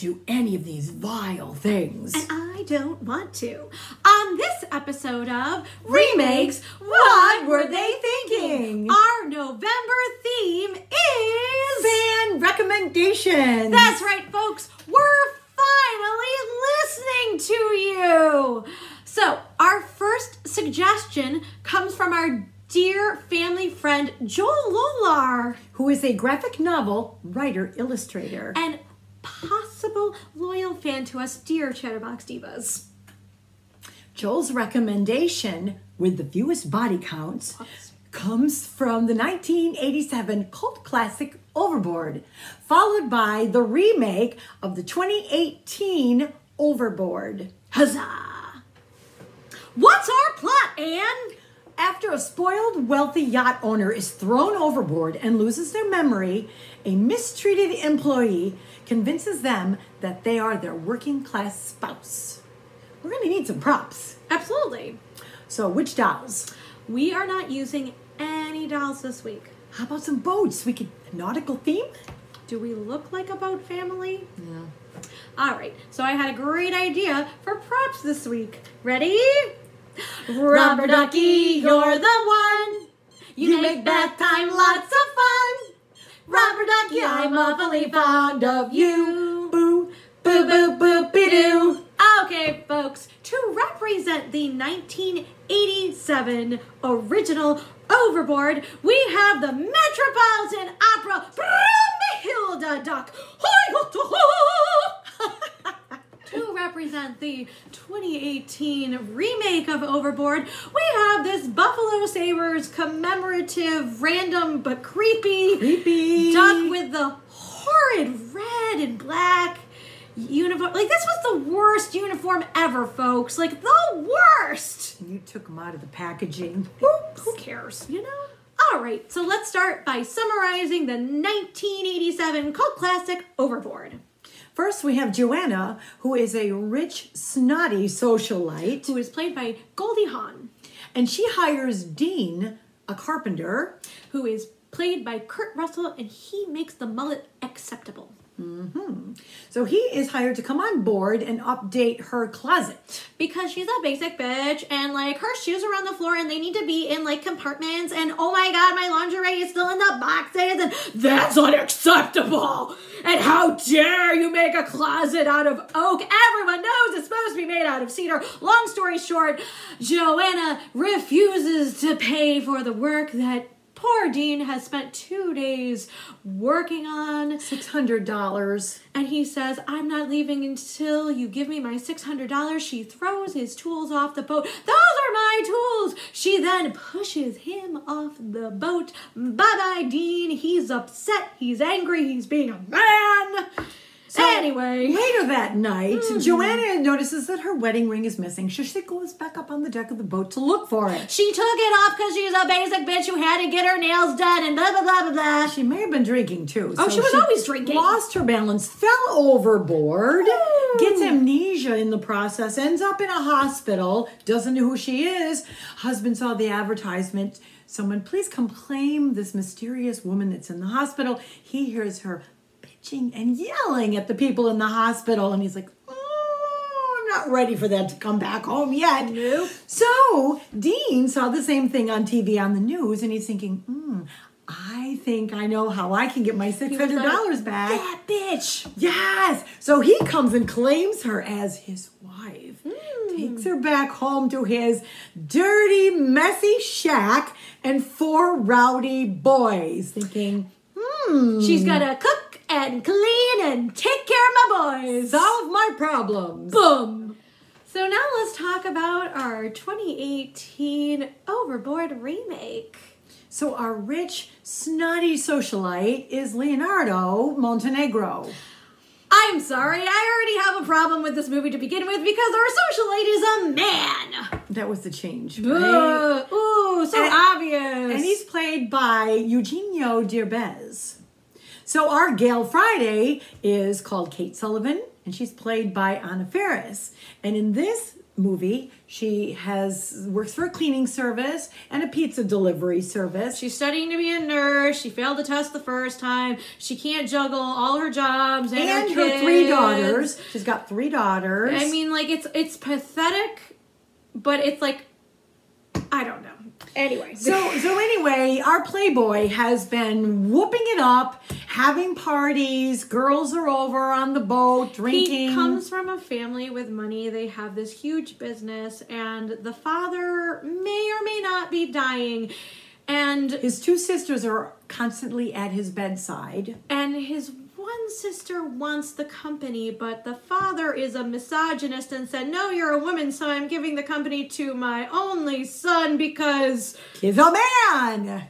do any of these vile things. And I don't want to. On this episode of Remakes, what were they thinking? Our November theme is... Fan recommendations. That's right, folks. We're finally listening to you. So, our first suggestion comes from our dear family friend, Joel Lolar, who is a graphic novel writer, illustrator, and possible loyal fan to us, dear ChatterBox Divas. Joel's recommendation, with the fewest body counts, comes from the 1987 cult classic Overboard, followed by the remake of the 2018 Overboard. Huzzah! What's our plot, Anne? After a spoiled, wealthy yacht owner is thrown overboard and loses their memory, a mistreated employee convinces them that they are their working-class spouse. We're going to need some props. Absolutely. So, which dolls? We are not using any dolls this week. How about some boats? We could nautical theme? Do we look like a boat family? Yeah. All right. So I had a great idea for props this week. Ready? Rubber ducky, you're the one. You make bath time lots of fun. Rubber ducky, I'm awfully fond of you. Boo, boo, boo, boo, be-doo. Okay, folks, to represent the 1987 original Overboard, we have the Metropolitan Opera Brumhilda Duck. To represent the 2018 remake of Overboard, we have this Buffalo Sabres commemorative, random but creepy duck with the horrid red and black uniform. Like, this was the worst uniform ever, folks. Like, the worst. You took them out of the packaging. Oops. Who cares, you know? All right, so let's start by summarizing the 1987 cult classic Overboard. First, we have Joanna, who is a rich, snotty socialite. Who is played by Goldie Hawn. And she hires Dean, a carpenter. Who is played by Kurt Russell, and he makes the mullet acceptable. Mm-hmm. So he is hired to come on board and update her closet. Because she's a basic bitch, and like her shoes are on the floor and they need to be in like compartments, and oh my god, my lingerie is still in the boxes, and that's unacceptable! And how dare you make a closet out of oak? Everyone knows it's supposed to be made out of cedar. Long story short, Joanna refuses to pay for the work that poor Dean has spent 2 days working on. $600. And he says, I'm not leaving until you give me my $600. She throws his tools off the boat. Those are my tools. She then pushes him off the boat. Bye-bye, Dean. He's upset. He's angry. He's being a man. So, anyway. Later that night, Joanna notices that her wedding ring is missing. So she goes back up on the deck of the boat to look for it. She took it off because she's a basic bitch who had to get her nails done and blah, blah, blah, blah, blah. She may have been drinking, too. Oh, so she was always drinking. Lost her balance, fell overboard, gets amnesia in the process, ends up in a hospital, doesn't know who she is. Husband saw the advertisement. Someone, please come claim this mysterious woman that's in the hospital. He hears her bitching and yelling at the people in the hospital, and he's like, I'm not ready for that to come back home yet. Nope. So Dean saw the same thing on TV on the news, and he's thinking, I think I know how I can get my $600 back. That bitch. Yes. So he comes and claims her as his wife. Takes her back home to his dirty, messy shack and 4 rowdy boys, thinking, she's gonna cook and clean and take care of my boys. solve my problems. Boom. So now let's talk about our 2018 Overboard remake. So our rich, snotty socialite is Leonardo Montenegro. I'm sorry, I already have a problem with this movie to begin with because our socialite is a man. That was the change, right? Ooh, so obvious. And he's played by Eugenio Derbez. So our Gail Friday is called Kate Sullivan, and she's played by Anna Faris. And in this movie. She works for a cleaning service and a pizza delivery service. She's studying to be a nurse. She failed the test the first time. She can't juggle all her jobs and her kids. 3 daughters. She's got 3 daughters. I mean, like, it's pathetic, but it's like, I don't know. Anyway. So anyway, our Playboy has been whooping it up, having parties. Girls are over on the boat, drinking. He comes from a family with money. They have this huge business, and the father may or may not be dying. And his 2 sisters are constantly at his bedside. And his one sister wants the company, but the father is a misogynist and said, no, you're a woman, so I'm giving the company to my only son because he's a man.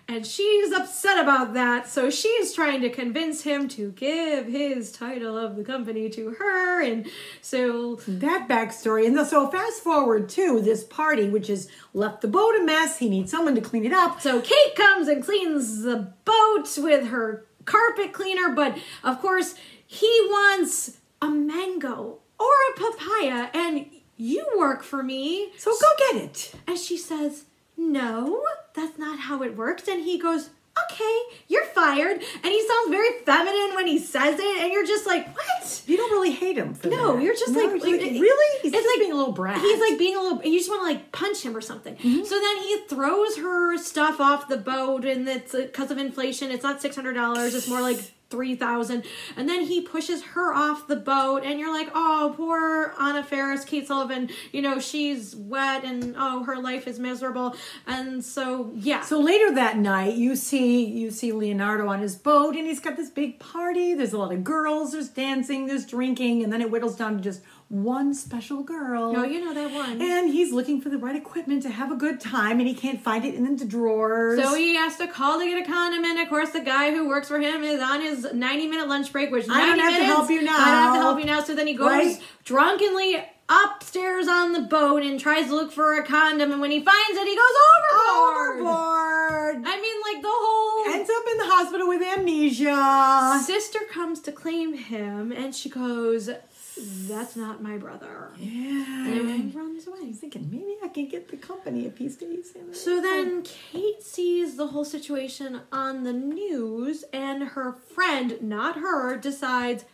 And she's upset about that, so she's trying to convince him to give his title of the company to her, and so that backstory. And so fast forward to this party, which has left the boat a mess. He needs someone to clean it up. So Kate comes and cleans the boat with her carpet cleaner, but of course he wants a mango or a papaya, and you work for me, so go get it. And she says, no, that's not how it works. And he goes, okay, you're fired. And he sounds very feminine when he says it, and you're just like, what? You don't really hate him for that. No, you're just like, really? He's just like being a little brat. He's like being a little, you just want to like punch him or something. Mm-hmm. So then he throws her stuff off the boat, and it's because of inflation. It's not $600. It's more like $3,000. And then he pushes her off the boat, and you're like, oh, poor Anna Faris, Kate Sullivan, you know, she's wet, and oh, her life is miserable. And so, yeah. So later that night, you see Leonardo on his boat, and he's got this big party. There's a lot of girls, there's dancing, there's drinking, and then it whittles down to just one special girl. No, you know that one. And he's looking for the right equipment to have a good time, and he can't find it in the drawers. So he has to call to get a condom, and of course the guy who works for him is on his 90-minute lunch break, which 90 I don't have minutes, to help you now. I don't have to help you now. So then he goes drunkenly upstairs on the boat and tries to look for a condom, and when he finds it, he goes overboard. I mean, like, the whole... Ends up in the hospital with amnesia. Sister comes to claim him, and she goes, that's not my brother. Yeah. And he runs away. He's thinking, maybe I can get the company if he stays in it. So then Kate sees the whole situation on the news, and her friend, not her, decides,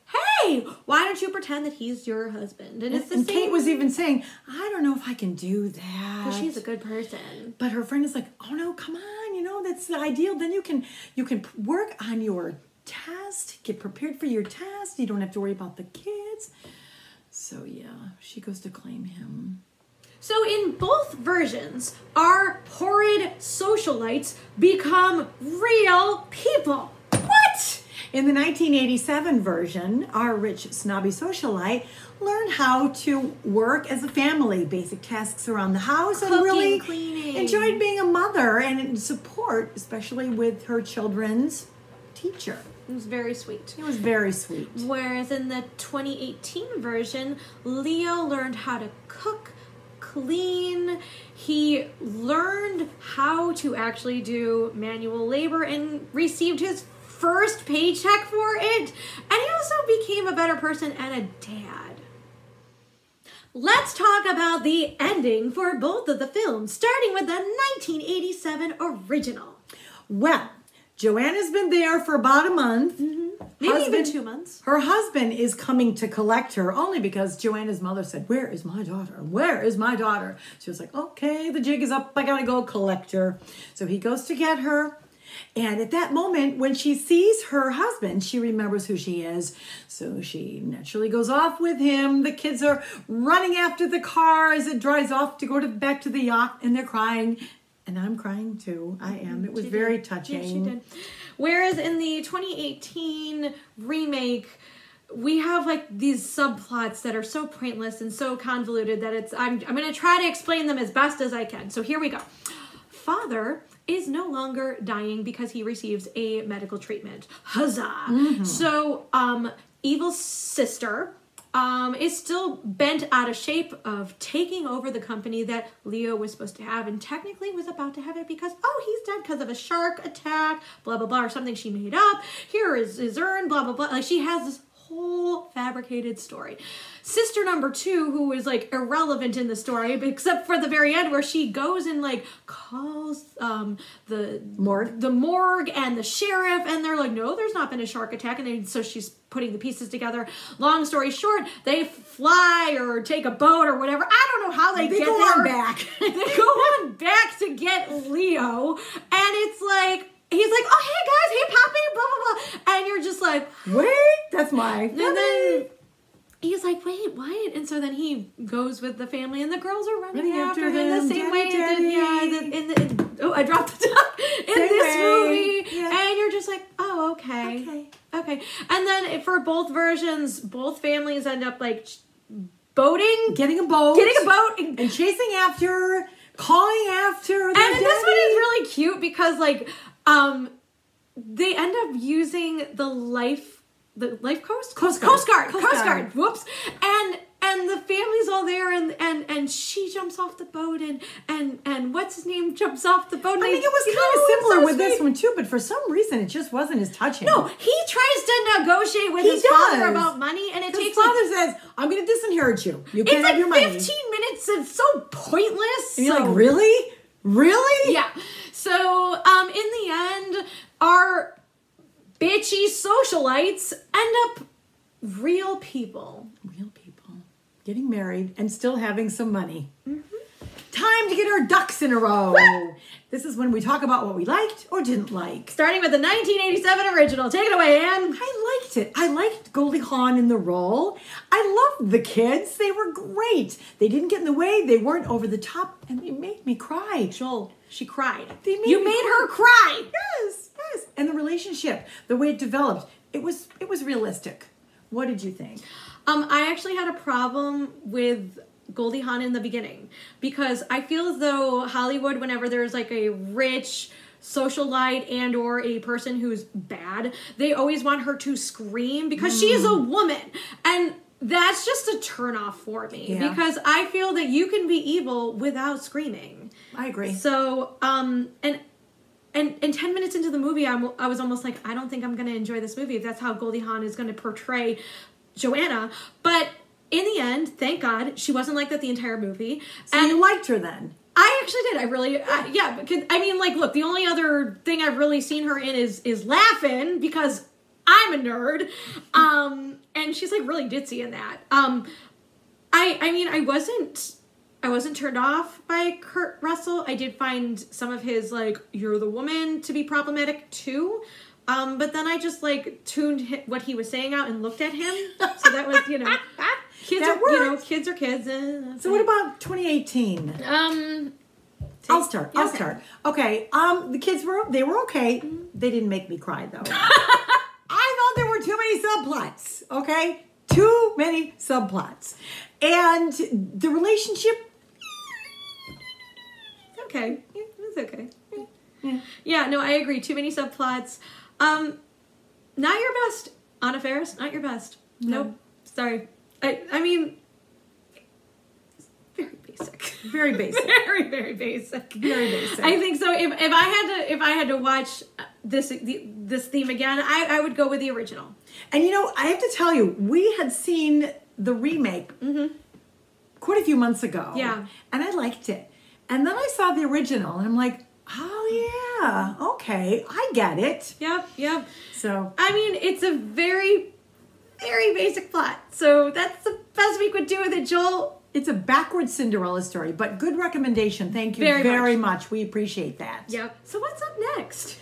hey, why don't you pretend that he's your husband? And it's the same. Kate was even saying, I don't know if I can do that. Well, she's a good person. But her friend is like, oh no, come on, you know, that's the ideal. Then you can work on your test, get prepared for your test. You don't have to worry about the kids. So yeah, she goes to claim him. So in both versions, our horrid socialites become real people. What? In the 1987 version, our rich, snobby socialite learned how to work as a family, basic tasks around the house, cooking, and really cleaning. Enjoyed being a mother and support, especially with her children's teacher. It was very sweet. It was very sweet. Whereas in the 2018 version, Leo learned how to cook, clean. He learned how to actually do manual labor and received his first paycheck for it. And he also became a better person and a dad. Let's talk about the ending for both of the films, starting with the 1987 original. Well, Joanna's been there for about a month. Mm-hmm. Maybe even 2 months. Her husband is coming to collect her only because Joanna's mother said, where is my daughter? Where is my daughter? She was like, okay, the jig is up. I gotta go collect her. So he goes to get her. And at that moment, when she sees her husband, she remembers who she is. So she naturally goes off with him. The kids are running after the car as it drives off to go back to the yacht, and they're crying. And I'm crying too. I am. It was very touching. Yeah, she did. Whereas in the 2018 remake, we have like these subplots that are so pointless and so convoluted that I'm going to try to explain them as best as I can. So here we go. Father is no longer dying because he receives a medical treatment. Huzzah! Mm-hmm. So, evil sister is still bent out of shape of taking over the company that Leo was supposed to have, and technically was about to have it because, oh, he's dead because of a shark attack, blah, blah, blah, or something she made up. Here is his urn, blah, blah, blah. Like, she has this whole fabricated story. Sister number 2, who is like irrelevant in the story, except for the very end where she goes and like calls the morgue and the sheriff, and they're like, no, there's not been a shark attack, and so she's putting the pieces together. Long story short, they fly or take a boat or whatever. I don't know how they get go there. on back. They go on back to get Leo, and it's like, he's like, oh, hey guys, hey Poppy, blah, blah, blah. And you're just like, wait, that's my family. And then he's like, wait, what? And so then he goes with the family, and the girls are running after him the same way. I dropped the duck in this movie. Yeah. And you're just like, oh, okay. And then for both versions, both families end up like boating. Getting a boat. And chasing after, calling after. And this one is really cute because like, they end up using the life Coast Guard. Whoops. And the family's all there, and she jumps off the boat, and what's his name jumps off the boat. I think it was kind of similar with this one too, but for some reason it just wasn't as touching. No, he tries to negotiate with his father about money, and it takes. His father says, "I'm going to disinherit you. You can't have your money." It's like 15 minutes. It's so pointless. And you're like, really? Yeah. So, in the end, our bitchy socialites end up real people. Getting married and still having some money. Time to get our ducks in a row. This is when we talk about what we liked or didn't like. Starting with the 1987 original. Take it away, Anne. I liked it. I liked Goldie Hawn in the role. I loved the kids. They were great. They didn't get in the way. They weren't over the top, and they made me cry. Joel, she cried. You made her cry. Yes. And the relationship, the way it developed, it was realistic. What did you think? I actually had a problem with Goldie Hawn in the beginning because I feel as though Hollywood, whenever there's like a rich socialite and or a person who's bad, they always want her to scream because she is a woman, and that's just a turnoff for me because I feel that you can be evil without screaming. I agree. So and 10 minutes into the movie, I was almost like, I don't think I'm going to enjoy this movie if that's how Goldie Hawn is going to portray Joanna. But in the end, thank God, she wasn't like that the entire movie. So you liked her then? I actually did. I really, because I mean, like, look, the only other thing I've really seen her in is laughing because I'm a nerd. And she's like really ditzy in that. I mean, I wasn't turned off by Kurt Russell. I did find some of his, like, you're the woman to be problematic too. But then I just, like, tuned what he was saying out and looked at him. So that was, kids are kids. So what about 2018? I'll start. Okay. The kids were okay. Mm-hmm. They didn't make me cry, though. I thought there were too many subplots. Okay? Too many subplots. And the relationship... Okay. It's okay. Yeah, no, I agree. Too many subplots. Not your best. Anna Faris, not your best. No. Nope. Sorry. I mean, very basic. Very basic. Very, very basic. Very basic. I think so. If I had to watch this theme again, I would go with the original. And I have to tell you, we had seen the remake quite a few months ago. Yeah. And I liked it. And then I saw the original, and I'm like, oh, yeah, okay, I get it. Yep. So, I mean, it's a very, very basic plot. So that's the best we could do with it, Joel. It's a backwards Cinderella story, but good recommendation. Thank you very much. We appreciate that. Yep. So what's up next?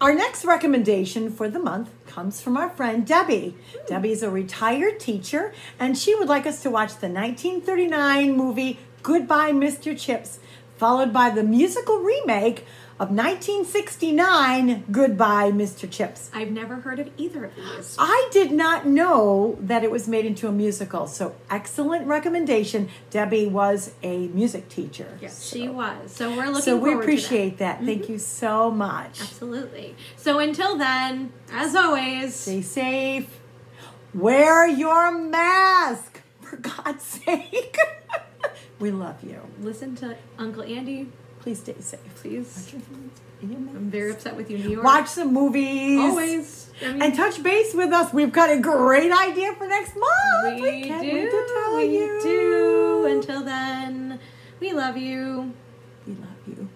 Our next recommendation for the month comes from our friend Debbie. Debbie's a retired teacher, and she would like us to watch the 1939 movie Goodbye, Mr. Chips, followed by the musical remake of 1969, Goodbye, Mr. Chips. I've never heard of either of these. I did not know that it was made into a musical, so excellent recommendation. Debbie was a music teacher. Yes, she was. So we're looking forward to that. So we appreciate that. Thank you so much. Absolutely. So until then, as always, stay safe. Wear your mask, for God's sake. We love you. Listen to Uncle Andy Please stay safe. Please. I'm I'm very upset with you, New York. Watch some movies. Always. I mean, And touch base with us. We've got a great idea for next month. we can't do. wait to tell We you. do. Until then, we love you. We love you.